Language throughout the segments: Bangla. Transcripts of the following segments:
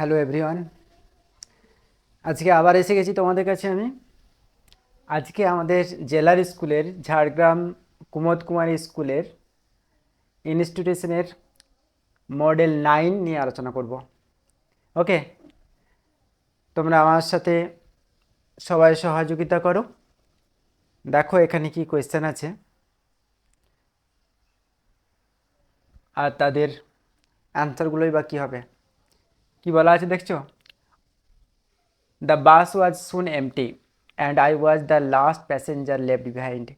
হ্যালো এভরিওয়ান, আজকে আবার এসে গেছি তোমাদের কাছে আমি। আজকে আমাদের জেলার স্কুলের ঝাড়গ্রাম কুমোদ কুমারী স্কুলের ইনস্টিটিউশনের মডেল 9 নিয়ে আলোচনা করব। ওকে, তোমরা আমার সাথে সবাই সহযোগিতা করো। দেখো এখানে কি কোয়েশ্চেন আছে আর তাদের অ্যান্সারগুলোই বা কী হবে। কি বলা আছে দেখছো? The bus was soon MT and I was the last passenger left behind.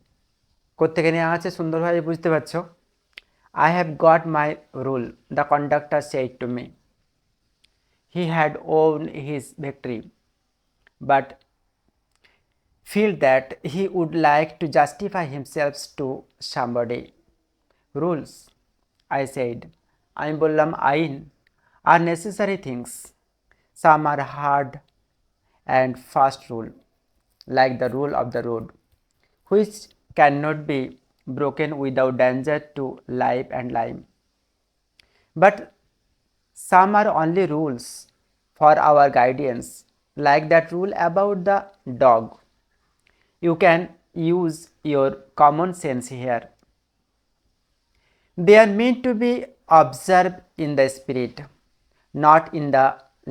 কোত্থেকে নেওয়া আছে সুন্দরভাবে বুঝতে পারছো? I have got my rule, the conductor said to me. He had won his victory, but felt that he would like to justify himself to somebody. Rules, I said. আমি বললাম আইন are necessary things. Some are hard and fast rule, like the rule of the road, which cannot be broken without danger to life and limb. But some are only rules for our guidance, like that rule about the dog. You can use your common sense here. They are meant to be observed in the spirit, not in the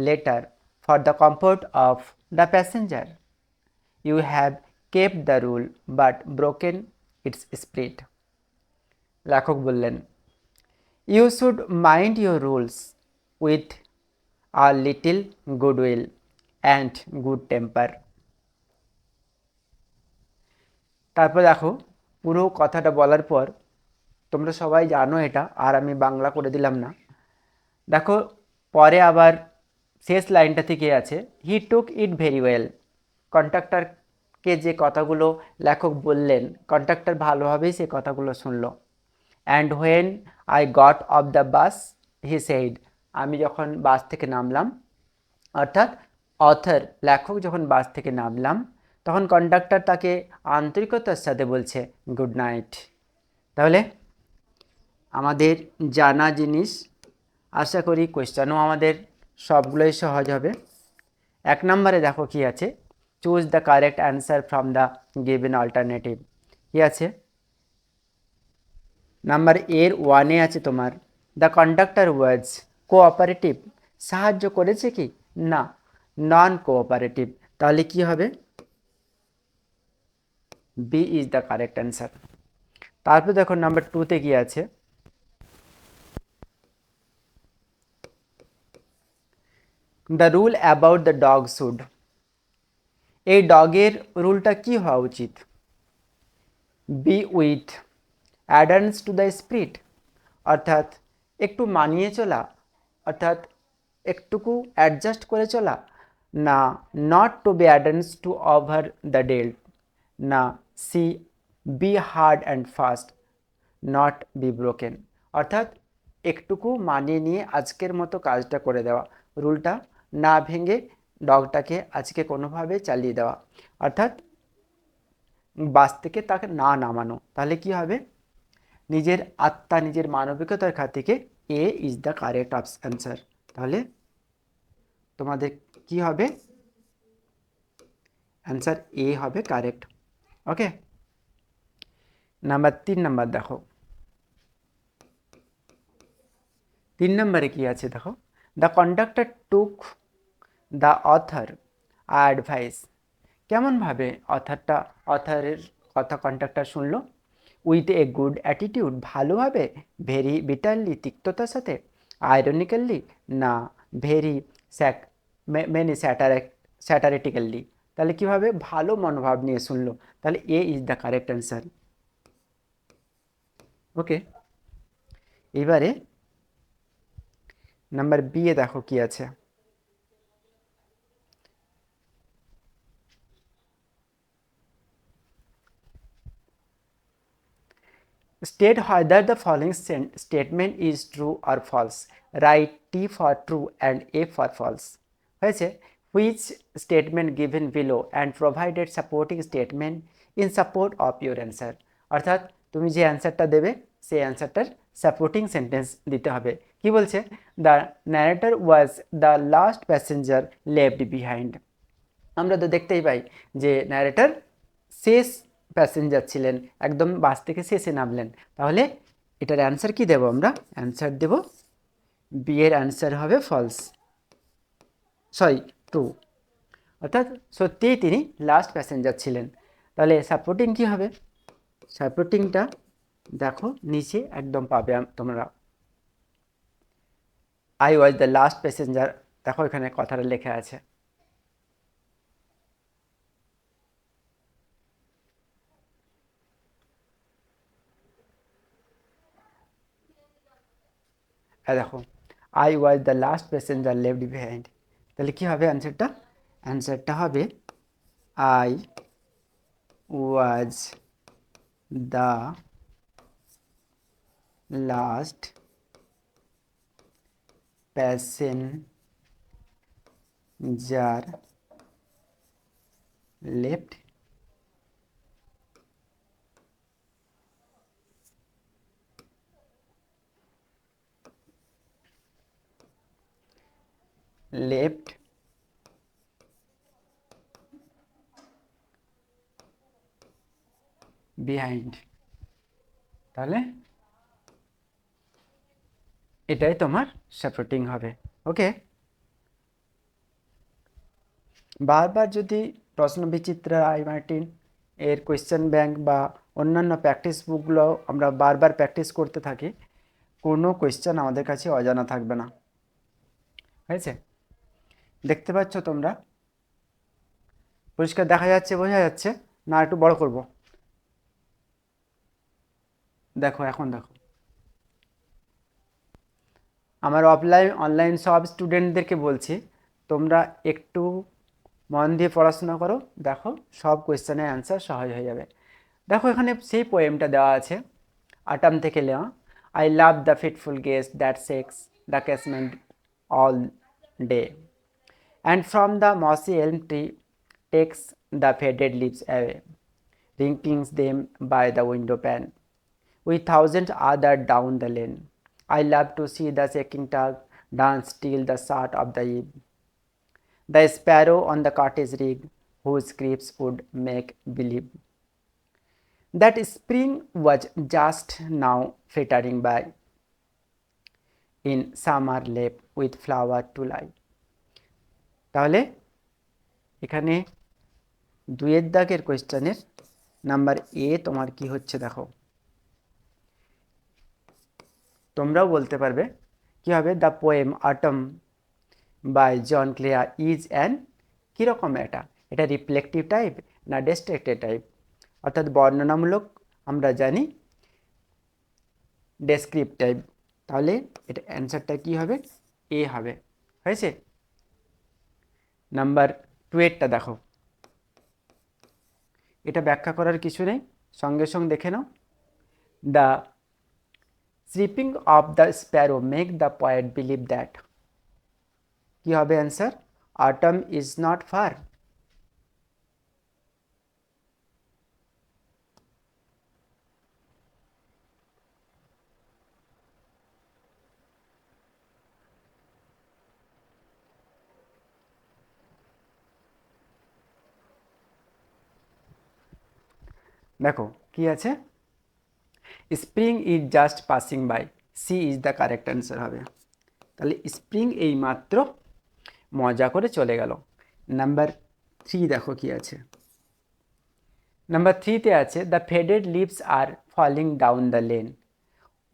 letter, for the comfort of the passenger. You have kept the rule but broken its spirit. লেখক বললেন, You should mind your rules with a little goodwill and good temper. তারপর দেখো পুরো কথাটা বলার পর তোমরা সবাই জানো এটা, আর আমি বাংলা করে দিলাম না। দেখো পরে আবার শেষ লাইনটা থেকে আছে, হি টুক ইট ভেরি ওয়েল। কন্ট্রাক্টরকে যে কথাগুলো লেখক বললেন, কন্ট্রাক্টর ভালোভাবেই সে কথাগুলো শুনলো। And when I got off the bus he said, আমি যখন বাস থেকে নামলাম, অর্থাৎ অথর লেখক যখন বাস থেকে নামলাম, তখন কন্ডাক্টর তাকে আন্তরিকতার সাথে বলছে গুড নাইট। তাহলে আমাদের জানা জিনিস, আশা করি কোয়েশ্চেনও আমাদের সবগুলোই সহজ হবে। 1 নম্বরে দেখো কি আছে, choose the correct answer from the given alternative. কি আছে? নাম্বার এর 1-এ আছে তোমার দ্য কন্ডাক্টর ওয়াজ কোঅপারেটিভ। সাহায্য করেছে কি? না, নন কোঅপারেটিভ। তাহলে কি হবে? B is the correct answer. তারপর দেখো নাম্বার 2-তে কি আছে, the rule about the dog should. এই ডগের রুলটা কি হওয়া উচিত? B with adherence to the spirit, অর্থাৎ একটু মানিয়ে চলা, অর্থাৎ একটুকু অ্যাডজাস্ট করে চলা। না, not to be adherence to over the dealt. না, C be hard and fast, not be broken. অর্থাৎ একটুকু মানিয়ে নিয়ে আজকের মতো কাজটা করে দেওয়া, রুলটা না ভেঙে ডগটাকে আজকে কোনোভাবে চালিয়ে দেওয়া, অর্থাৎ বাস থেকে তাকে না নামানো। তাহলে কি হবে? নিজের আত্মা, নিজের মানবিকতার খাতিকে এ ইজ দ্য কারেক্ট অ্যান্সার। তাহলে তোমাদের কি হবে? অ্যান্সার এ হবে কারেক্ট। ওকে, নাম্বার 3 নাম্বার দেখো। 3 নম্বরে কি আছে দেখো, the conductor took the author advice. কেমনভাবে অথরের কথা কন্ডাক্টর শুনলো? উইথ এ গুড অ্যাটিটিউড, ভালোভাবে, ভেরি বিটারলি, তিক্ততার সাথে, আইরনিক্যালি, না ভেরি মেনি স্যাটারেটিক্যালি। তাহলে কীভাবে? ভালো মনোভাব নিয়ে শুনলো। তাহলে এ is the correct answer. Okay, এবারে নাম্বার বি এ দেখো কি আছে, state whether the following statement is true or false. Write T for true and A for false. হয়েছে? Which statement given below and provided supporting statement in support of your answer. অর্থাৎ তুমি যে অ্যান্সারটা দেবে সেই অ্যান্সারটার সাপোর্টিং সেন্টেন্স দিতে হবে। কি বলছে, the narrator was the last passenger left behind. আমরা তো দেখতেই পাই যে ন্যারেটর শেষ প্যাসেঞ্জার ছিলেন, একদম বাস থেকে শেষে নামলেন। তাহলে এটার অ্যান্সার কি দেব, আমরা অ্যান্সার দেব বি এর অ্যান্সার হবে ফলস, সরি ট্রু, অর্থাৎ সত্যিই তিনি লাস্ট প্যাসেঞ্জার ছিলেন। তাহলে সাপোর্টিং কি হবে, সাপোর্টিংটা দেখো নিচে একদম পাবে তোমরা, I was the last passenger, দেখো এখানে কথাটা লেখা আছে। দেখো I was the last passenger left behind, তাহলে কি হবে অ্যান্সারটা, অ্যান্সারটা হবে I was the last passenger left left behind. তাহলে এটাই তোমার সাপোর্টিং হবে। ওকে, বারবার যদি প্রশ্ন বিচিত্রা, আই মার্টিন এর কোয়েশ্চেন ব্যাংক বা অন্যান্য প্র্যাকটিস বুকগুলো আমরা বারবার প্র্যাকটিস করতে থাকি, কোনো কোয়েশ্চেন আমাদের কাছে অজানা থাকবে না। হয়েছে, দেখতে পাচ্ছ তোমরা, পরিষ্কার দেখা যাচ্ছে, বোঝা যাচ্ছে না, একটু বড় করব, দেখো এখন দেখো। আমার অফলাইন অনলাইন সব স্টুডেন্টদেরকে বলছি, তোমরা একটু মন দিয়ে পড়াশোনা করো, দেখো সব কোয়েশ্চেনের অ্যান্সার সহজ হয়ে যাবে। দেখো এখানে সেই পোয়েমটা দেওয়া আছে, আটাম থেকে নেওয়া। I love the fitful gust that shakes the casement all day and from the mossy elm tree takes the faded leaves away, wrinkling them by the window pane, with thousand other down the lane. I love to see the shaking tug dance till the start of the eve, the sparrow on the cottage rig, whose screams would make believe that spring was just now flittering by, in summer lap with flower to lie. তাহলে এখানে দুয়ের দাগের কোয়েশ্চেনের নাম্বার এ তোমার কি হচ্ছে দেখো, তোমরাও বলতে পারবে কি হবে, the poem autumn by John Clare is an, কীরকম এটা, এটা রিফ্লেকটিভ টাইপ না ডেস্ট্রাক্টিভ টাইপ, অর্থাৎ বর্ণনামূলক, আমরা জানি ডেসক্রিপ্টিভ টাইপ। তাহলে এটা অ্যান্সারটা কি হবে, এ হবে। হয়েছে, নাম্বার 2 দেখো, এটা ব্যাখ্যা করার কিছু নেই, সঙ্গে সঙ্গে দেখে নাও। The sleeping of the sparrow make the poet believe that, কি হবে answer, autumn is not far. দেখো কি আছে, spring is just passing by, C is the correct answer হবে। তাহলে স্প্রিং এই মাত্র মজা করে চলে গেল। নাম্বার 3 দেখো কি আছে, নাম্বার 3তে আছে the faded leaves are falling down the lane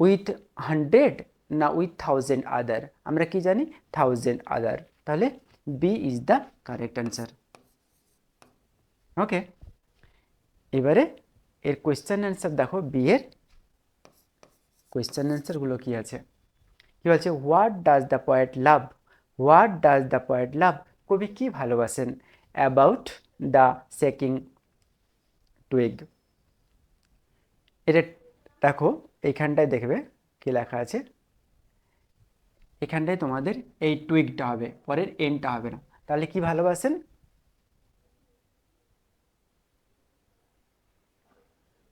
with 100 না উইথ 1000 আদার, আমরা কি জানি 1000 আদার, তাহলে B is the correct answer. Okay, এবারে এর কোয়েশ্চেন অ্যান্সার দেখো, বি এর কোয়েশ্চেন অ্যান্সারগুলো কি আছে, কি বলছে, what does the poet love, what does the poet love, কবি কি ভালোবাসেন, অ্যাবাউট দ্য শেকিং টুইগ। এটা দেখো এইখানটায় দেখবে কি লেখা আছে, এখানটায় তোমাদের এই টুইগটা হবে, পরের এনটা হবে না, তাহলে কি ভালোবাসেন,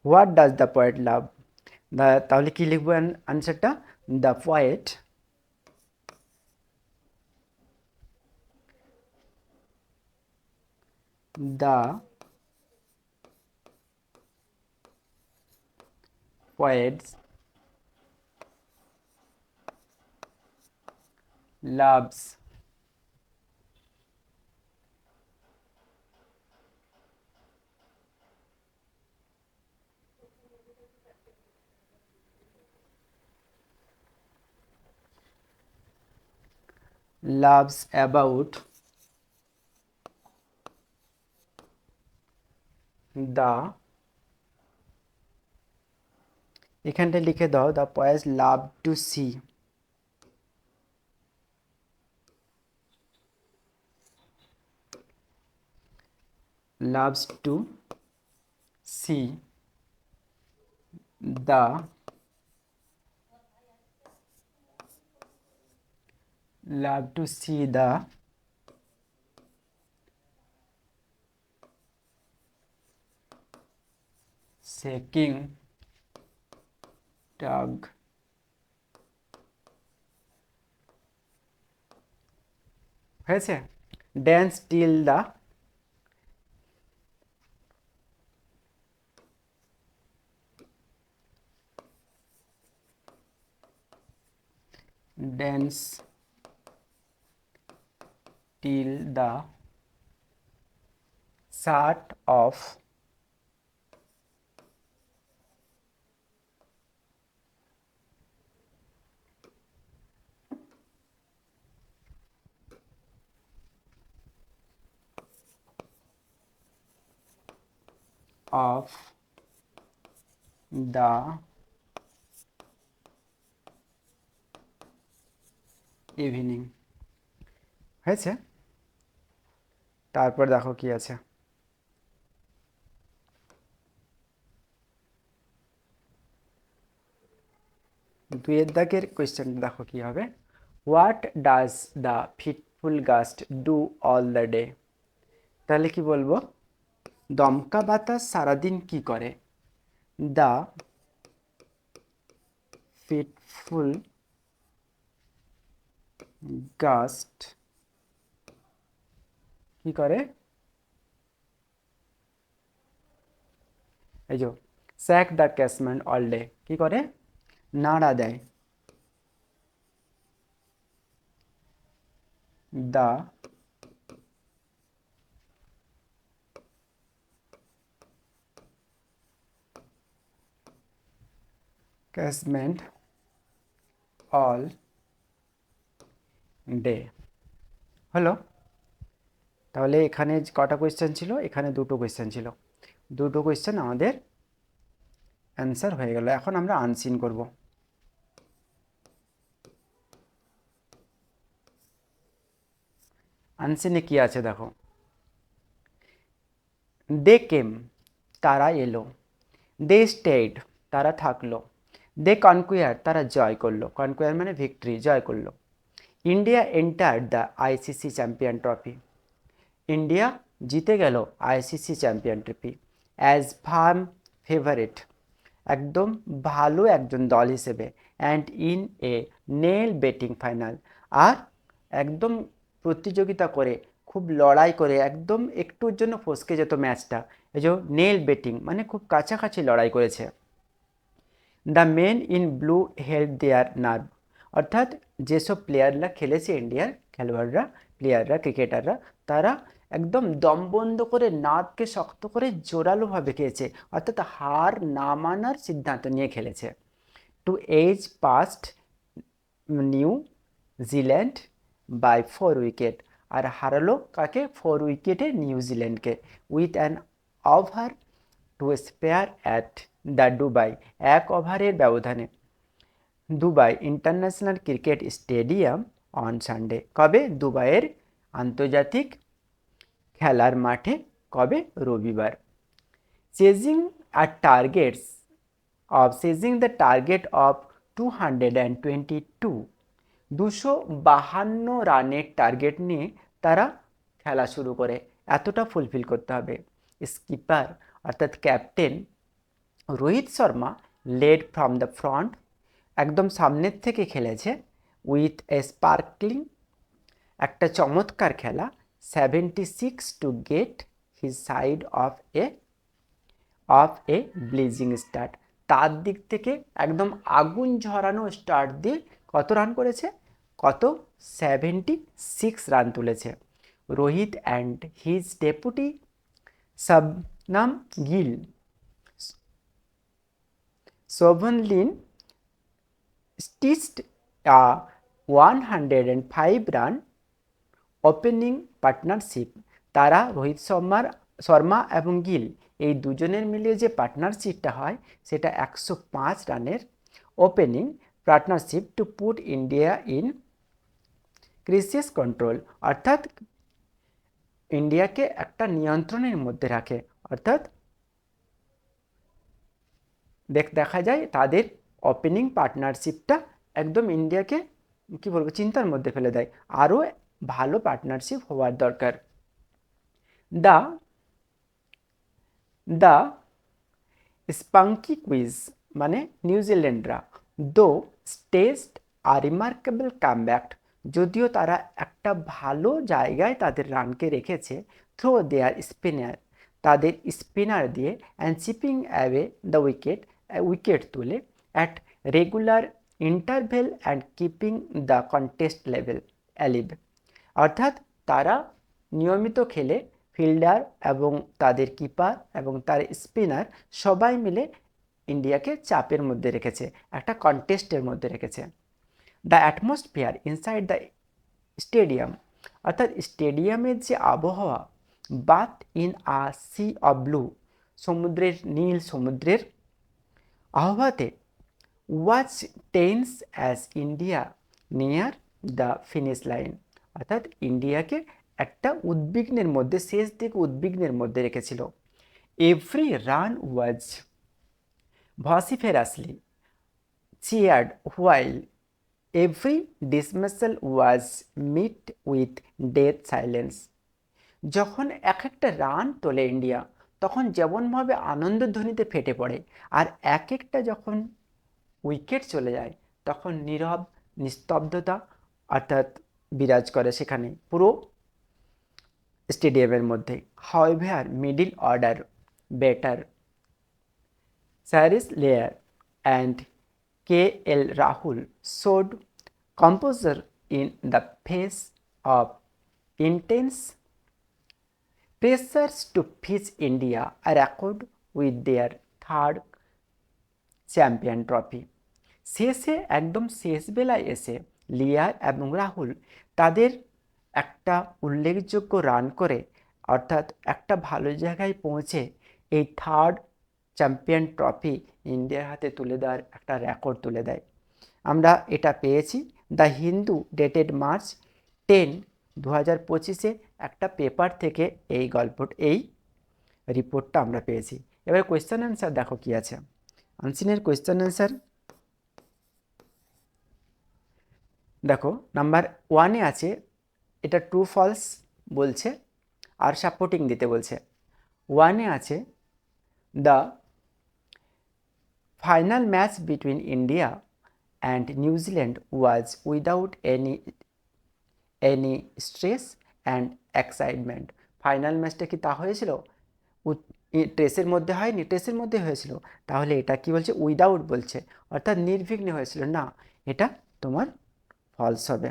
হোয়াট ডাজ দ্য পয়েট লাভ, তাহলে কি লিখবো আনসারটা, the poet the poets loves about the, এখানটা লিখে দাও, the poets love to see loves to see the shaking tug হয়েছে, dance till the dance till the start of the evening. হয়েছে, তারপর দেখো কি আছে। দুইয়ের দাগের কোয়েশ্চেন দেখো কি হবে। What does the fitful gust do all the day? তাহলে কি বলবো, দমকা বাতাস সারাদিন কি করে? দ্য ফিটফুল গাস্ট কি করে? এই যে shake the casement all day, কি করে? নাড়া দেয়। The casement all day. হলো, তাহলে এখানে কটা কোয়েশ্চেন ছিল? এখানে দুটো কোয়েশ্চেন ছিল, দুটো কোয়েশ্চেন আমাদের অ্যান্সার হয়ে গেল। এখন আমরা আনসিন করব। আনসিনে কি আছে দেখো। দে কেম, তারা এলো। দে স্টেড, তারা থাকলো। দে কনকুয়ার, তারা জয় করলো। কনকুয়ার মানে ভিক্টরি, জয় করলো। India enter the ICC champion trophy, India জিতে গেল ICC champion trophy. As firm favourite, একদম ভালো একজন দল হিসেবে। And in a nail biting final, আর একদম প্রতিযোগিতা করে, খুব লড়াই করে, একদম একটুর জন্য ফসকে যেত ম্যাচটা। এই যে নেল বেটিং মানে খুব কাছাকাছি লড়াই করেছে। The men in blue held their nerve, অর্থাৎ যেসব প্লেয়াররা খেলেছে, ইন্ডিয়ার খেলোয়াড়রা, প্লেয়াররা, ক্রিকেটাররা, তারা একদম দম বন্ধ করে নার্ভকে শক্ত করে জোরালোভাবে খেয়েছে, অর্থাৎ হার না মানার সিদ্ধান্ত নিয়ে খেলেছে। To edge past New Zealand by 4 wicket, আর হারালো কাকে? 4 উইকেটে নিউজিল্যান্ডকে। With an over to spare at the Dubai, 1 ওভারের ব্যবধানে Dubai international cricket stadium on Sunday, কবে? দুবাইয়ের আন্তর্জাতিক খেলার মাঠে, কবে? রবিবার। চেজিং আর targets chasing the target of 222, 252 রানের টার্গেট নিয়ে তারা খেলা শুরু করে, এতটা ফুলফিল করতে হবে। স্কিপার অর্থাৎ captain Rohit Sharma led from the front, একদম সামনের থেকে খেলেছে। উইথ এ স্পার্কলিং, একটা চমৎকার খেলা। 76 to get his side of a blazing start. তার দিক থেকে একদম আগুন ঝরানো স্টার্ট দিয়ে কত রান করেছে? কত? 76 রান তুলেছে। Rohit and his deputy Shubman Gill, শোভন লিন stitched a 105 run opening partnership. তারা রোহিত শর্মা এবং গিল এই দুজনের মিলিয়ে যে পার্টনারশিপটা হয় সেটা 105 রানের opening partnership to put India in crisis control, অর্থাৎ ইন্ডিয়াকে একটা নিয়ন্ত্রণের মধ্যে রাখে। অর্থাৎ দেখা যায় তাদের ওপেনিং পার্টনারশিপটা একদম ইন্ডিয়াকে কি বলবো চিন্তার মধ্যে ফেলে দেয়, আরও ভালো পার্টনারশিপ হওয়ার দরকার। দ্য দ্য স্পাঙ্কি কুইজ মানে নিউজিল্যান্ডরা দো স্টেজড আ রিমার্কেবল কামব্যাক, যদিও তারা একটা ভালো জায়গায় তাদের রানকে রেখেছে থ্রো দেয়ার স্পিনার, তাদের স্পিনার দিয়ে and chipping away the wicket তুলে at regular interval and keeping the contest level alive, অর্থাৎ তারা নিয়মিত খেলে ফিল্ডার এবং তাদের কিপার এবং তার স্পিনার সবাই মিলে ইন্ডিয়াকে চাপের মধ্যে রেখেছে, একটা কন্টেস্টের মধ্যে রেখেছে। The atmosphere inside the stadium, অর্থাৎ স্টেডিয়ামের যে আবহাওয়া, bath in a sea of blue, সমুদ্রের নীল সমুদ্রের আবহাওয়াতে was tense as India near the finish line, অর্থাৎ ইন্ডিয়াকে একটা উদ্বিগ্নের মধ্যে শেষ দিকে উদ্বিগ্নের মধ্যে রেখেছিল। Every run was vociferously cheered while every dismissal was met with death silence, যখন এক একটা রান তোলে ইন্ডিয়া তখন যেমনভাবে আনন্দধ্বনিতে ফেটে পড়ে, আর এক একটা যখন উইকেট চলে যায় তখন নীরব নিস্তব্ধতা অর্থাৎ বিরাজ করে সেখানে পুরো স্টেডিয়ামের মধ্যে। However middle order batter Saris Lair and K.L. Rahul showed composure in the face of intense pressures to pitch India a record with their third champion trophy. শেষে একদম শেষ বেলায় এসে লিয়ার এবং রাহুল তাদের একটা উল্লেখযোগ্য রান করে অর্থাৎ একটা ভালো জায়গায় পৌঁছে এই থার্ড চ্যাম্পিয়ন ট্রফি ইন্ডিয়ার হাতে তুলে দেওয়ার একটা রেকর্ড তুলে দেয়। আমরা এটা পেয়েছি দ্য হিন্দু ডেটেড মার্চ 10, 2025 একটা পেপার থেকে এই রিপোর্টটা আমরা পেয়েছি। এবার কোয়েশ্চেন অ্যান্সার দেখো কি আছে। আনসিনের কোয়েশ্চেন অ্যান্সার দেখো, নাম্বার 1-এ আছে, এটা ট্রু ফলস বলছে আর সাপোর্টিং দিতে বলছে। 1-এ আছে the final match between India and New Zealand was without any stress and excitement. Final ম্যাচটা কি তা হয়েছিল? ট্রেসের মধ্যে হয়নি, ট্রেসের মধ্যে হয়েছিল। তাহলে এটা কি বলছে? উইদাউট বলছে, অর্থাৎ নির্বিঘ্নে হয়েছিল না, এটা তোমার ফলস হবে।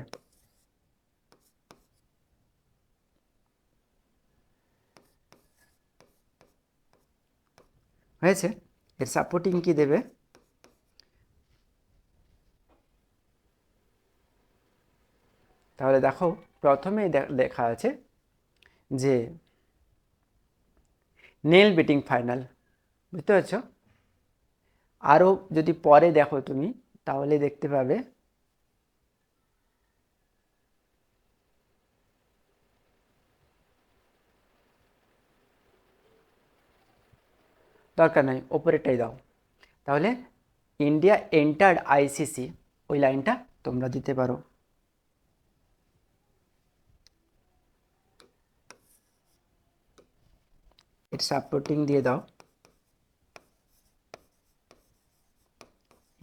হয়েছে? এর সাপোর্টিং কি দেবে? তাহলে দেখো প্রথমেই লেখা আছে যে নেল বিটিং ফাইনাল, বুঝতে পারছো? আরও যদি পরে দেখো তুমি তাহলে দেখতে পাবে দরকার নাই, ওপরেরটাই দাও। তাহলে ইন্ডিয়া এন্টার্ড আইসিসি, ওই লাইনটা তোমরা দিতে পারো। এর সাপোর্টিং দিয়ে দাও।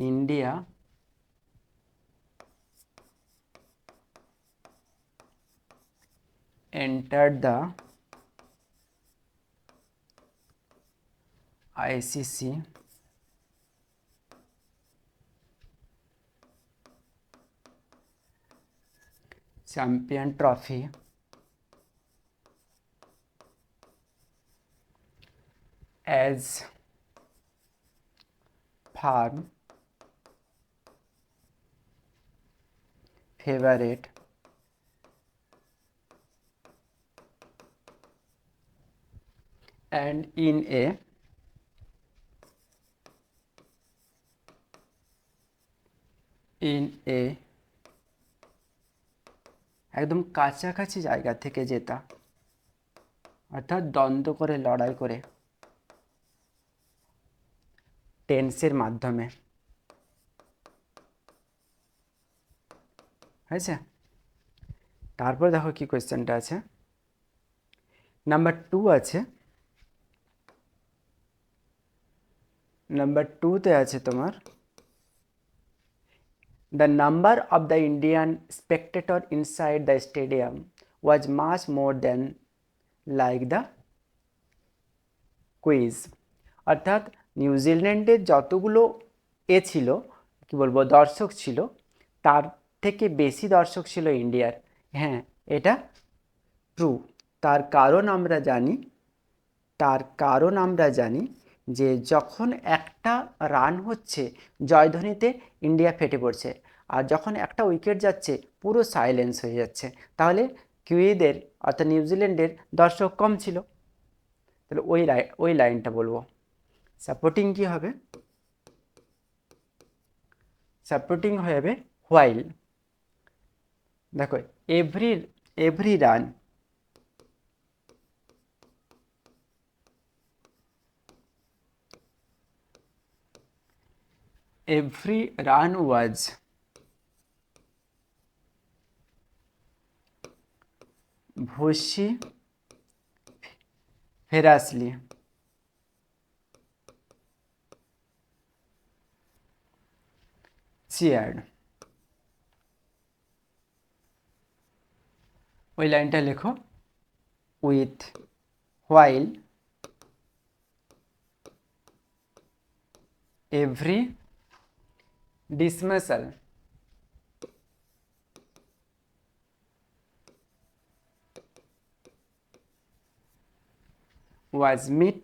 India entered the ICC Champion Trophy as firm favorite and in a একদম কাছাকাছি জায়গা থেকে জেতা, অর্থাৎ দ্বন্দ্ব করে লড়াই করে টেন্সের মাধ্যমে। হয়েছে? তারপর দেখো কি কোয়েশ্চেনটা আছে, নাম্বার 2 আছে, নাম্বার 2তে আছে তোমার the number of the Indian spectator inside the stadium was much more than like the quiz, অর্থাৎ নিউজিল্যান্ডের যতগুলো ছিল কি বলবো দর্শক ছিল তার থেকে বেশি দর্শক ছিল ইন্ডিয়ার। হ্যাঁ, এটা ট্রু। তার কারণ আমরা জানি যে যখন একটা রান হচ্ছে জয়ধ্বনিতে ইন্ডিয়া ফেটে পড়ছে, আর যখন একটা উইকেট যাচ্ছে পুরো সাইলেন্স হয়ে যাচ্ছে, তাহলে কিউইদের অর্থাৎ নিউজিল্যান্ডের দর্শক কম ছিল। তাহলে ওই লাইনটা বলবো। সাপোর্টিং কি হবে? সাপোর্টিং হয়ে যাবে হোয়াইল। দেখো every run was vociferously cheered। ওই লাইনটা লেখো, with while every dismissal was met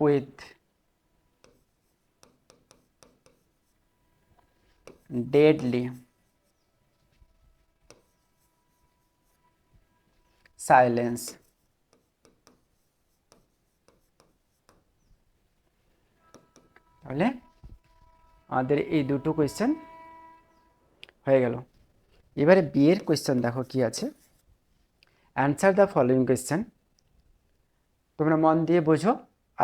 with deadly silence। তাহলে আমাদের এই দুটো কোয়েশ্চেন হয়ে গেল। এবারে বিয়ের কোয়েশ্চেন দেখো কি আছে, অ্যান্সার দ্য ফলোইং কোয়েশ্চেন। তোমরা মন দিয়ে বোঝো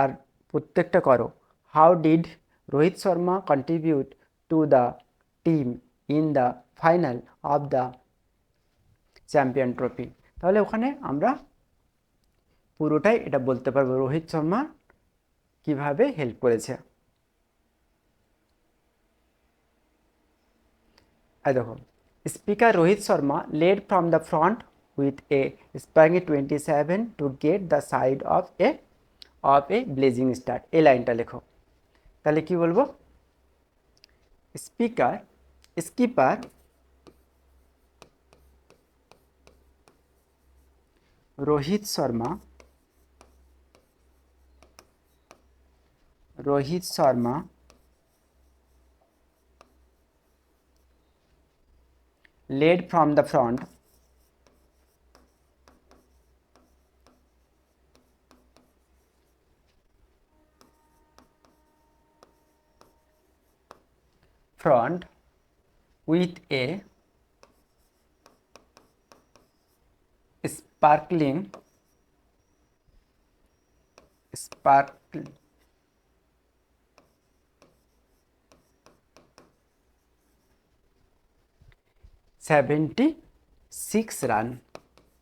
আর প্রত্যেকটা করো। How did Rohit Sharma contribute to the team in the final of the champion trophy. তাহলে ওখানে আমরা পুরোটাই এটা বলতে পারবো রোহিত শর্মা কিভাবে হেল্প করেছে। দেখো, skipper Rohit Sharma led from the front with a spanky 27 to get the side of a blazing star. এই লাইনটা লেখো। তাহলে কি বলবো, skipper Rohit Sharma led from the front with a sparkling 76 run,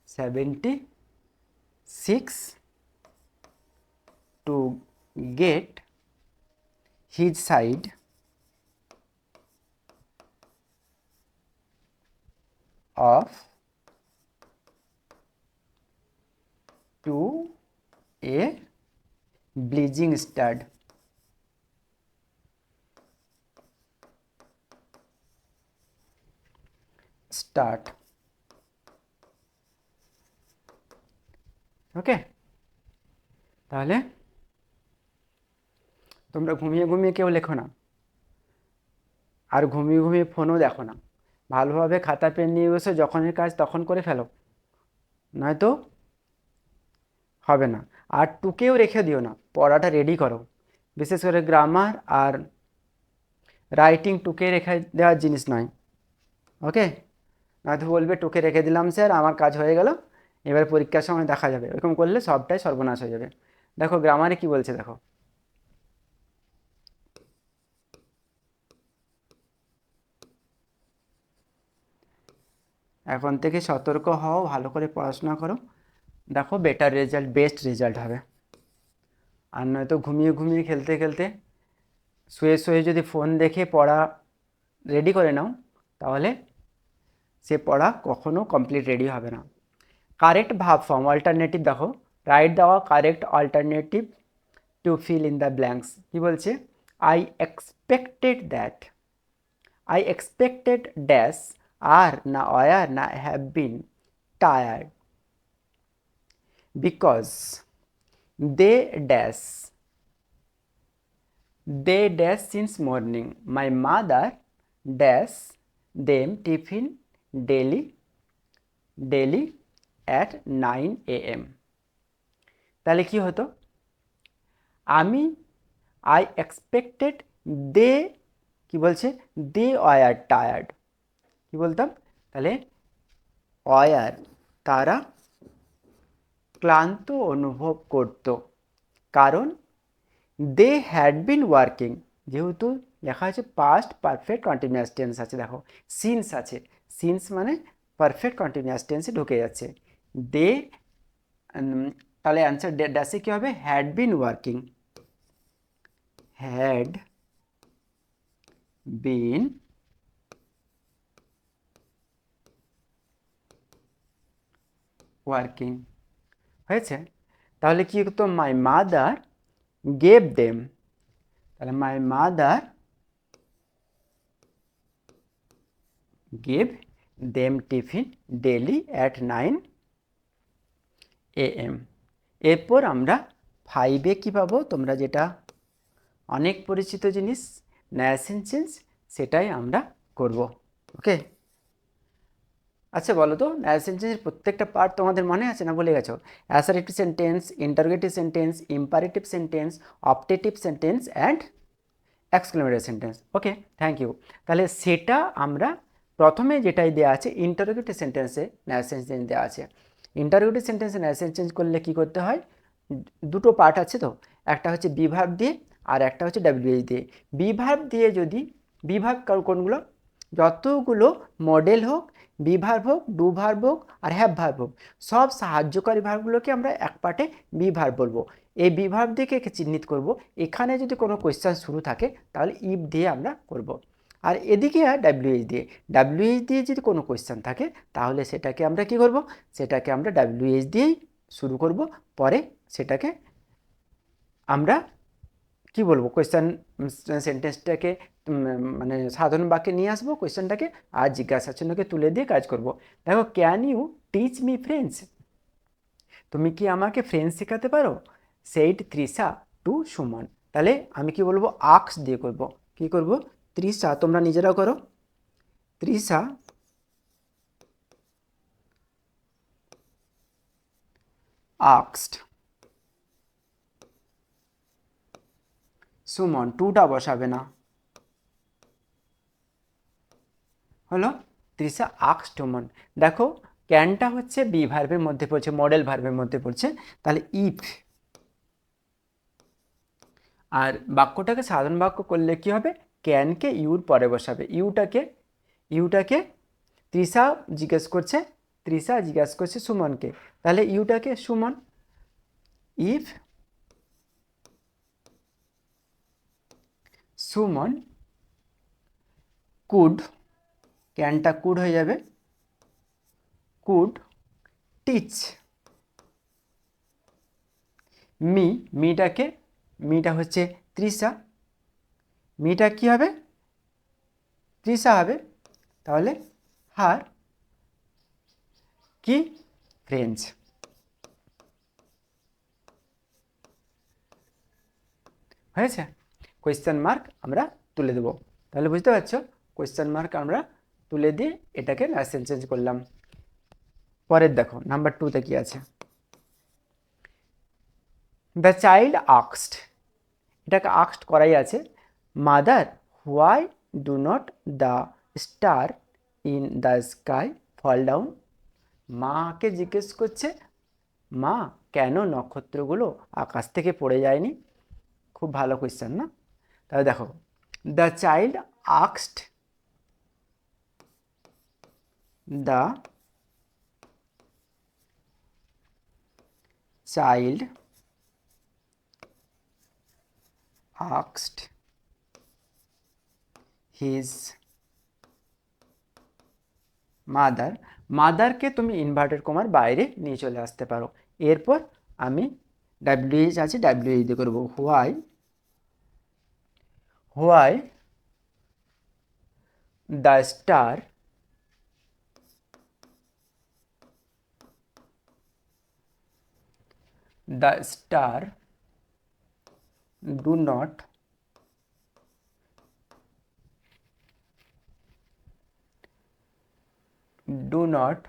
76 to get his side of to a blazing start. Start. Okay, তাহলে তোমরা ঘুমিয়ে ঘুমিয়ে কেউ লেখো না, আর ঘুমিয়ে ঘুমিয়ে ফোনও দেখো না, ভালোভাবে খাতা পেন নিয়ে বসে যখনই কাজ তখন করে ফেলো, নয়তো হবে না। আর টুকেও রেখে দিও না, পড়াটা রেডি করো। বিশেষ করে গ্রামার আর রাইটিং টুকে রেখে দেওয়ার জিনিস নয়। ওকে, নয়তো বলবে টুকে রেখে দিলাম স্যার, আমার কাজ হয়ে গেল, এবার পরীক্ষার সময় দেখা যাবে। এরকম করলে সবটাই সর্বনাশ হয়ে যাবে। দেখো গ্রামারে কি বলছে, দেখো এখন থেকে সতর্ক হও, ভালো করে পড়াশোনা করো, দেখো বেটার রেজাল্ট, বেস্ট রেজাল্ট হবে। আর নয়তো ঘুমিয়ে ঘুমিয়ে খেলতে খেলতে শুয়ে শুয়ে যদি ফোন দেখে পড়া রেডি করে নাও, তাহলে সে পড়া কখনো কমপ্লিট রেডি হবে না। কারেক্ট ভার্ব ফর্ম অল্টারনেটিভ দেখো, রাইট দেওয়া correct alternative to fill in the blanks. কী বলছে? I expected that, I expected dash আর না ওয়ার না have been tired because they dash, they dash since morning. My mother dash them tiffin daily at 9 a.m. তাহলে কি হতো? আমি আই এক্সপেক্টেড দে, কি বলছে? They were tired. কি বলতাম? তাহলে ওয়ার, তারা ক্লান্ত অনুভব করত, কারণ দে হ্যাড বিন ওয়ার্কিং, যেহেতু লেখা আছে পাস্ট পারফেক্ট কন্টিনিউয়াস টেন্স আছে, দেখো সিন্স আছে, সিন্স মানে পারফেক্ট কন্টিনিউয়াস টেন্সে ঢুকে যাচ্ছে। দে, তাহলে অ্যান্সার ড্যাশে কী হবে? Had been working, had been working হয়েছে। তাহলে কি হতো? মাই মাদার গেভ দেম, তাহলে my mother gave them tiffin daily at 9 AM। এরপর আমরা 5-এ কী পাবো? তোমরা যেটা অনেক পরিচিত জিনিস ন্যায় সেন্টেন্স, সেটাই আমরা করব। ওকে, আচ্ছা বলো তো, ন্যায় সেন্টেন্সের প্রত্যেকটা পার্ট তোমাদের মনে আছে না ভুলে গেছো? Assertive sentence, interrogative sentence, imperative sentence, optative sentence and exclamatory sentence. Okay, thank you. তাহলে সেটা আমরা প্রথমে যেটাই দেওয়া আছে ইন্টারোগেটিভ সেন্টেন্সে ন্যায় সেন্টেন্স দেওয়া আছে। ইন্টারোগেটিভ সেন্টেন্সে ন্যায় সেন্টেন্স করলে কী করতে হয়? দুটো পার্ট আছে তো, একটা হচ্ছে বি ভার্ব দিয়ে আর একটা হচ্ছে ডাব্লিউএইচ দিয়ে। বি ভার্ব দিয়ে যদি, বি ভার্ব কোনগুলো? যতগুলো মডেল হোক, বি ভার্ব হোক, ডু ভার্ব হোক আর হ্যাভ ভার্ব হোক, সব সাহায্যকারী ভার্বগুলোকে আমরা এক পার্টে বি ভার্ব বলবো। এই বি ভার্ব দিয়ে চিহ্নিত করব। এখানে যদি কোনো কোয়েশ্চেন শুরু থাকে তাহলে ইফ দিয়ে আমরা করব। আর এদিকে ডাব্লিউএইচ দিয়ে, ডাব্লিউএইচ দিয়ে যদি কোনো কোয়েশ্চেন থাকে তাহলে সেটাকে আমরা কি করব? সেটাকে আমরা ডাব্লিউএইচ দিয়েই শুরু করব, পরে সেটাকে আমরা কি বলবো, কোয়েশ্চেন সেন্টেন্সটাকে মানে সাধারণ বাক্যে নিয়ে আসবো কোয়েশ্চেনটাকে, আর জিজ্ঞাসা চিহ্নকে তুলে দিয়ে কাজ করব। দেখো, can you teach me French? তুমি কি আমাকে ফ্রেঞ্চ শেখাতে পারো? Said Trisha to Suman. তাহলে আমি কি বলবো? আক্স দিয়ে করব। কি করব? তৃষা, তোমরা নিজেরাও করো, তৃষা আক্সড সুমন, টুটা বসাবে না, হলো তৃষা আক্স সুমন। দেখো ক্যানটা হচ্ছে বি ভার্বের মধ্যে পড়ছে, মডেল ভার্বের মধ্যে পড়ছে, তাহলে ইফ, আর বাক্যটাকে সাধারণ বাক্য করলে কি হবে? ক্যানকে ইউর পরে বসাবে, ইউটাকে তৃষা জিজ্ঞেস করছে, তৃষা জিজ্ঞেস করছে সুমনকে, তাহলে ইউটাকে সুমন। ইফ সুমন কুড, ক্যানটা কুড হয়ে যাবে, কুড টিচ মিটা হচ্ছে তৃষা, মিটা কি হবে, তৃষা হবে। তাহলে হার কি ফ্রেন্ডস। হয়েছে, কোয়েশ্চেন মার্ক আমরা তুলে দেবো। তাহলে বুঝতে পারছো, কোয়েশ্চেন মার্ক আমরা তুলে দিয়ে এটাকে সেন্টেন্স করলাম। পরের দেখো নাম্বার 2তে কি আছে, দ্য চাইল্ড আক্সড, এটাকে আক্সড করাই আছে, mother why do not the star in the sky fall down. মাকে জিজ্ঞেস করছে, মা কেন নক্ষত্রগুলো আকাশ থেকে পড়ে যায়নি। খুব ভালো কোয়েশ্চেন না? তাহলে দেখো, দ্য চাইল্ড আক্সড the child asked his mother, মাদারকে তুমি ইনভার্টেড কমার বাইরে নিয়ে চলে আসতে পারো। এরপর আমি ডাব্লিউএইচ আছে, ডাব্লিউএইচ দিয়ে করবো, why the star do not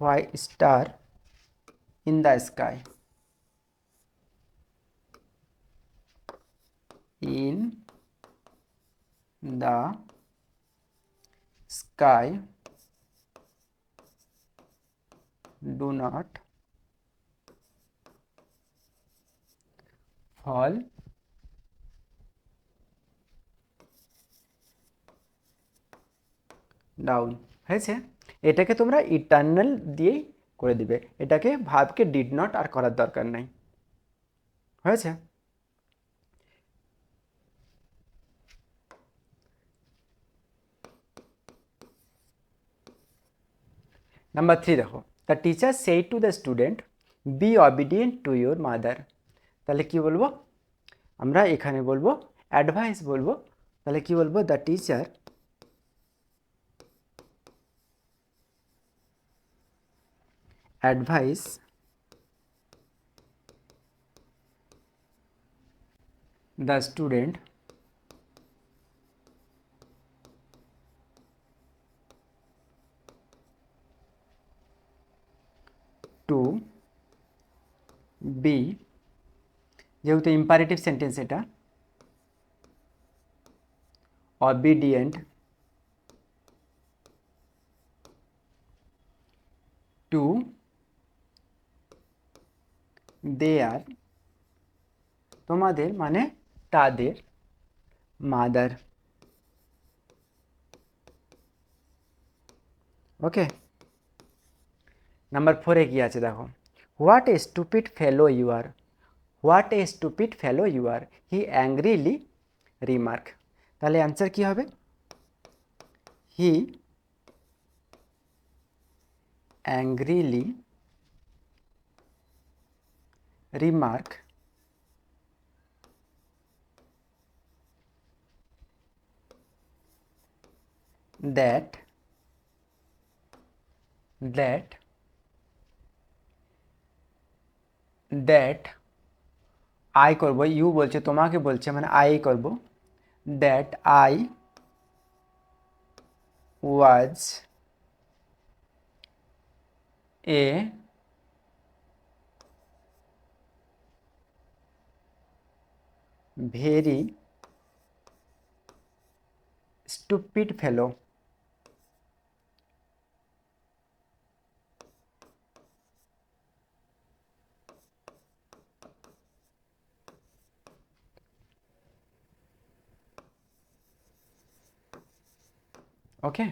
why star in the sky, in the sky do not fall down. হয়েছে, এটাকে তোমরা ইটার্নাল দিয়েই করে দিবে, এটাকে ভাবকে ডিড নট আর করার দরকার নাই। হয়েছে, নাম্বার 3 দেখো, the teacher said to the student be obedient to your mother. তাহলে কি বলবো, আমরা এখানে বলবো অ্যাডভাইস বলবো। তাহলে কি বলবো, the teacher advise the student to be, যেহেতু ইম্পারেটিভ সেন্টেন্স এটা, obedient to their, তোমাদের মানে তাদের, মাদার। ওকে, নাম্বার 4-এ কি আছে দেখো, what a stupid fellow you are, what a stupid fellow you are, he angrily remark. তাহলে অ্যান্সার কি হবে, he angrily remark that I করব, ইউ বলছে তোমাকে বলছে মানে আই করব, that I was a very stupid fellow. Okay,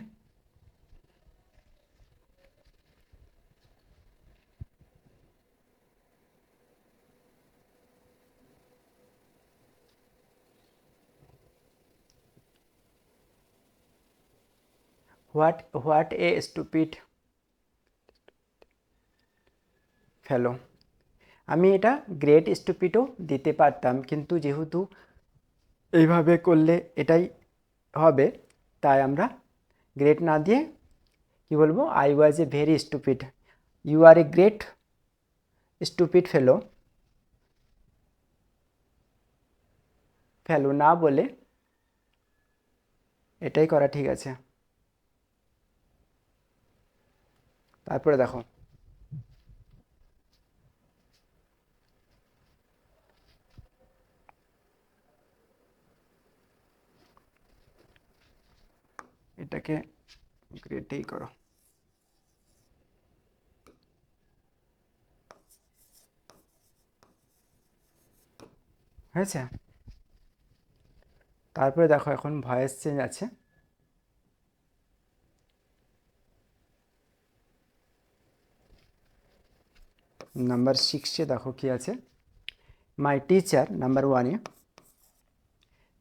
what a stupid fellow. আমি এটা গ্রেট স্টুপিডও দিতে পারতাম, কিন্তু যেহেতু এইভাবে করলে এটাই হবে, তাই আমরা গ্রেট না দিয়ে কি বলবো, I was a very stupid, you are a great stupid fellow, fellow না বলে এটাই করা ঠিক আছে। তারপরে দেখো, এটাকে গ্রেটেই করো। হয়েছে? তারপরে দেখো এখন ভয়েস চেঞ্জ আছে। নাম্বার 6-এ দেখো কি আছে, মাই টিচার, নাম্বার 1-এ,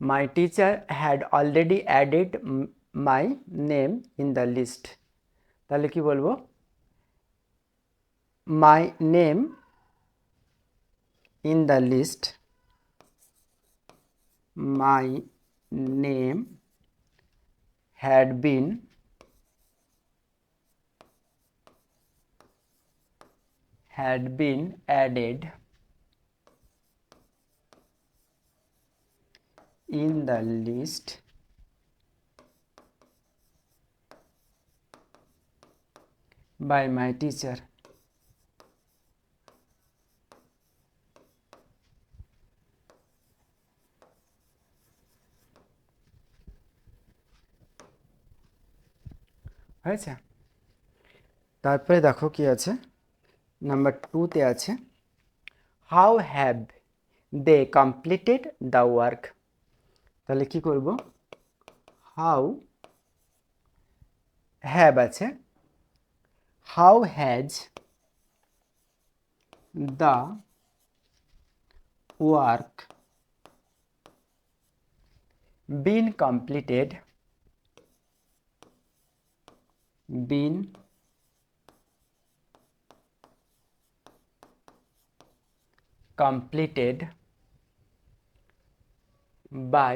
my teacher had already added my name in the list. তাহলে কি বলবো, my name in the list, my name had been added in the list by my teacher. হয়েছে? তারপরে দেখো কি আছে, নাম্বার 2-তে আছে, how have they completed the work. তাহলে কি করব, হাউ হ্যাভ আছে, how has the work been completed, been completed by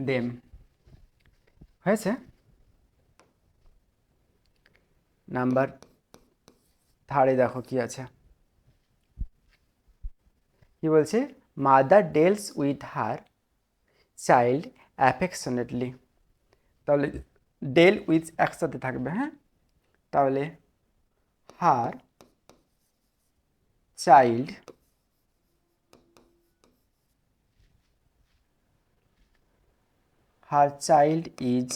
them. হয়েছে? নাম্বার 3-এ দেখো কি আছে, কি বলছে, mother deals with her child affectionately. তাহলে ডেল উইথ একসাথে থাকবে, হ্যাঁ, তাহলে her child is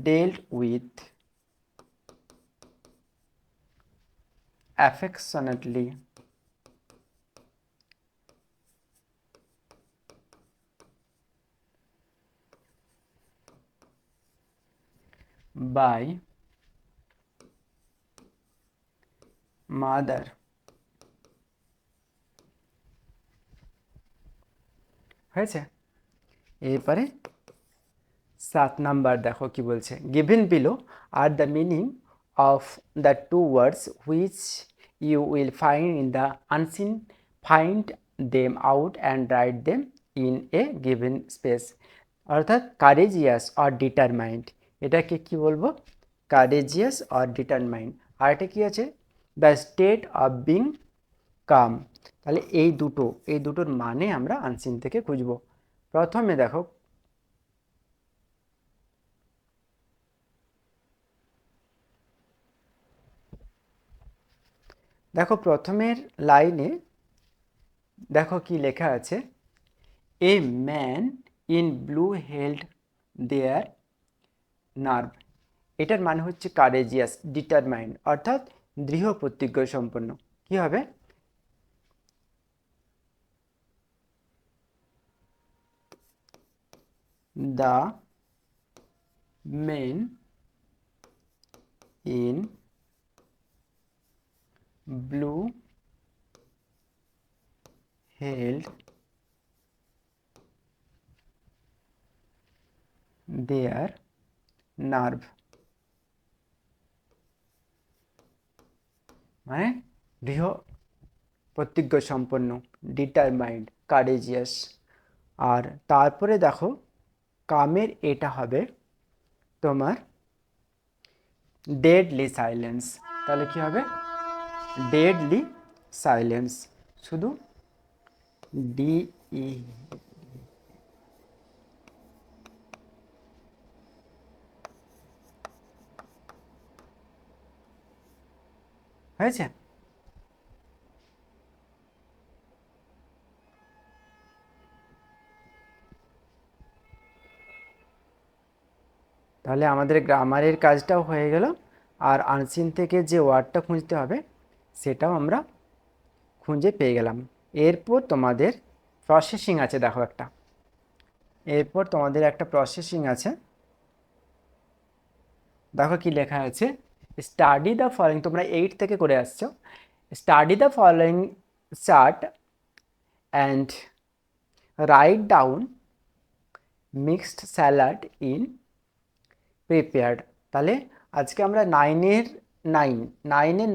dealt with affectionately by mother. হয়েছে? এরপরে 7 নাম্বার দেখো কি বলছে, given below are the meaning of the two words which you will find in the unseen, find them out and write them in a given space. অর্থাৎ কারেজিয়াস অর ডিটারমাইন্ড, এটাকে কি বলবো, কারেজিয়াস অর ডিটারমাইন্ড। আর এটা কি আছে, দ্য স্টেট অফ বিং কাম। তাহলে এই দুটোর মানে আমরা আনসিন থেকে খুঁজবো। প্রথমে দেখো, প্রথমের লাইনে দেখো কি লেখা আছে, a man in blue held their nerve. এটার মানে হচ্ছে কারেজিয়াস, ডিটারমাইন্ড, অর্থাৎ দৃঢ় প্রতিজ্ঞ সম্পন্ন। কি হবে, the men in blue held their nerve, মানে দৃঢ় প্রতিজ্ঞ সম্পন্ন, ডিটারমাইন্ড, কারেজিয়াস। আর তারপরে দেখো কামের এটা হবে তোমার ডেডলি সাইলেন্স। তাহলে কি হবে? ডেডলি সাইলেন্স, শুধু ডি ই হয়েছে। তাহলে আমাদের গ্রামারের কাজটাও হয়ে গেল, আর আনসিন থেকে যে ওয়ার্ডটা খুঁজতে হবে সেটাও আমরা খুঁজে পেয়ে গেলাম। এরপর তোমাদের প্রসেসিং আছে, দেখো একটা, এরপর তোমাদের একটা প্রসেসিং আছে। দেখো কি লেখা আছে, স্টাডি দ্য ফলোয়িং, তোমরা 8 থেকে করে আসছো। Study the following chart and write down mixed salad in prepared. তাহলে আজকে আমরা নাইনের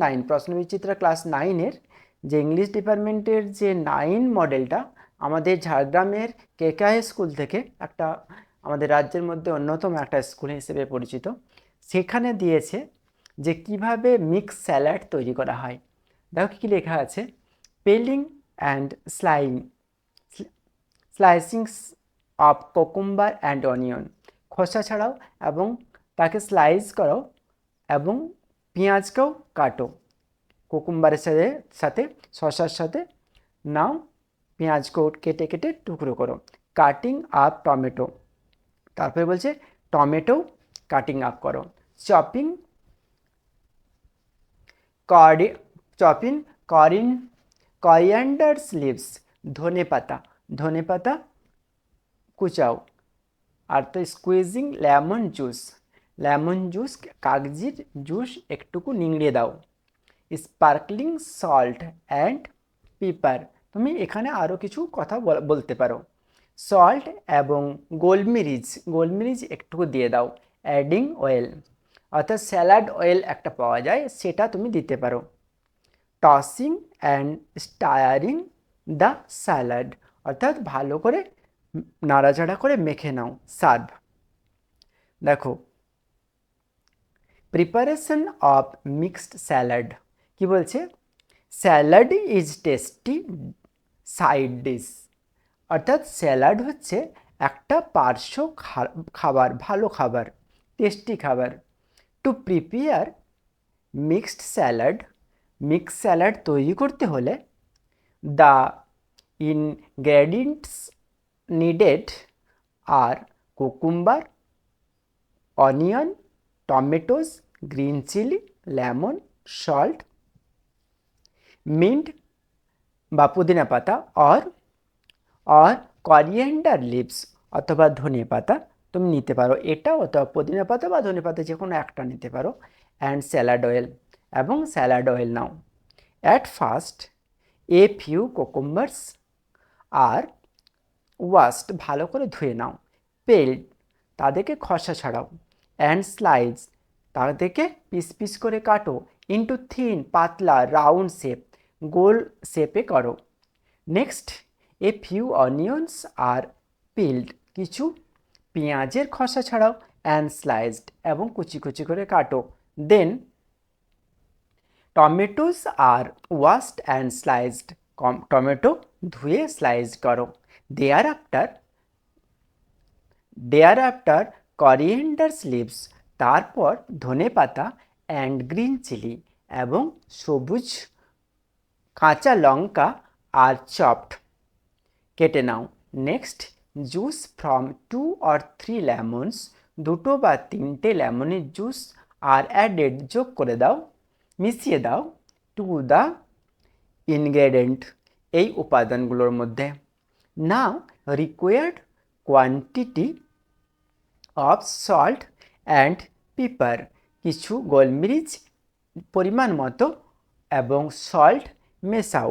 নাইন প্রশ্নবিচিত্রা ক্লাস 9-এর যে ইংলিশ ডিপার্টমেন্টের যে 9 মডেলটা আমাদের ঝাড়গ্রামের কেকেআই স্কুল থেকে, একটা আমাদের রাজ্যের মধ্যে অন্যতম একটা স্কুল হিসেবে পরিচিত, সেখানে দিয়েছে যে কিভাবে মিক্স স্যালাড তৈরি করা হয়। দেখো কি লেখা আছে, peeling and slicing of cucumber and onion, খোসা ছাড়াও এবং তাকে স্লাইস করো এবং পেঁয়াজকেও কাটো, কুকুম্বারের সাথে সাথে শসার সাথে নাও, পেঁয়াজকেও কেটে কেটে টুকরো করো। কাটিং আপ টমেটো, তারপরে বলছে টমেটো কাটিং আপ করো। চপিং চপিং করিয়েন্ডার লিভস, ধনে পাতা কুচাও। আর তো স্কুইজিং লেমন জুস কাগজির জুস একটুকু নিংড়ে দাও। স্পার্কলিং সল্ট অ্যান্ড পেপার, তুমি এখানে আরও কিছু কথা বলতে পারো। সল্ট এবং গোলমরিচ একটুকু দিয়ে দাও। অ্যাডিং অয়েল, অর্থাৎ স্যালাড অয়েল একটা পাওয়া যায়, সেটা তুমি দিতে পারো। টসিং অ্যান্ড স্টায়ারিং দ্য স্যালাড, অর্থাৎ ভালো করে নাড়াচাড়া করে মেখে নাও। সার্ভ। দেখো প্রিপারেশন অফ মিক্সড স্যালাড কি বলছে, salad is tasty side dish, অর্থাৎ স্যালাড হচ্ছে একটা পার্শ্ব খাবার, ভালো খাবার, টেস্টি খাবার। টু প্রিপেয়ার মিক্সড স্যালাড তৈরি করতে হলে the ingredients needed are cucumber, onion, tomatoes, green chilli, lemon, salt, mint বা পুদিনা পাতা অর করিয়েন্ডার লিভস অথবা ধনে পাতা তুমি নিতে পারো, এটা অথবা পুদিনা পাতা বা ধনে পাতা যে কোনো একটা নিতে পারো। অ্যান্ড স্যালাড অয়েল, এবং স্যালাড অয়েল নাও। At first a few cucumbers are washed, ভালো করে ধুয়ে নাও। পেল্ড, তাদেরকে খসা ছাড়াও। অ্যান্ড স্লাইস, তাদেরকে পিস পিস করে কাটো। ইন্টু থিন, পাতলা, রাউন্ড শেপ, গোল শেপে করো। Next a few onions are peeled, কিছু পেঁয়াজের খসা ছাড়াও। অ্যান্ড স্লাইসড, এবং কুচি কুচি করে কাটো। Then tomatoes are washed and sliced, tomato ধুয়ে স্লাইস করো। দেয়ার আফটার করিয়েন্ডার লিভস, তারপর ধনে পাতা অ্যান্ড গ্রিন চিলি, এবং সবুজ কাঁচা লঙ্কা আর চপড কেটে নাও। Next juice from 2 or 3 lemons, 2 বা 3টে লেমনের জুস আর অ্যাডেড, যোগ করে দাও, মিশিয়ে দাও। টু দ্য ইনগ্রেডিয়েন্ট, এই উপাদানগুলোর মধ্যে। Now required quantity of salt and pepper, কিছু গোলমরিচ পরিমাণ মতো এবং সল্ট মেশাও,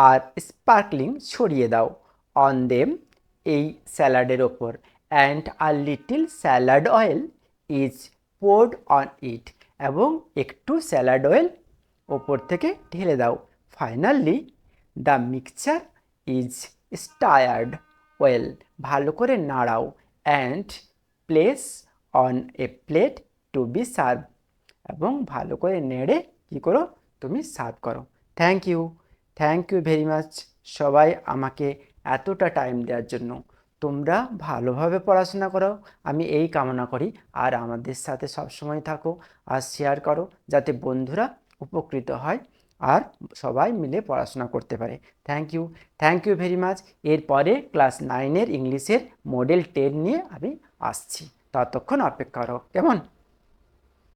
আর স্পার্কলিং ছড়িয়ে দাও অন দেম, এই স্যালাডের ওপর। And a little salad oil is poured on it, এবং একটু স্যালাড অয়েল ওপর থেকে ঢেলে দাও। Finally the mixture is stirred well, ভালো করে নাড়াও। And place on a plate to be serve, এবং ভালো করে নেড়ে কী করো, তুমি সার্ভ করো। থ্যাংক ইউ ভেরি মাচ সবাই আমাকে এতটা টাইম দেওয়ার জন্য। তোমরা ভালোভাবে পড়াশোনা করো, আমি এই কামনা করি। আর আমাদের সাথে সবসময় থাকো আর শেয়ার করো, যাতে বন্ধুরা উপকৃত হয় আর সবাই মিলে পড়াশোনা করতে পারে। Thank you very much. এরপরে ক্লাস 9-এর ইংলিশের মডেল 10 নিয়ে আমি আসছি, ততক্ষণ অপেক্ষা করো, কেমন?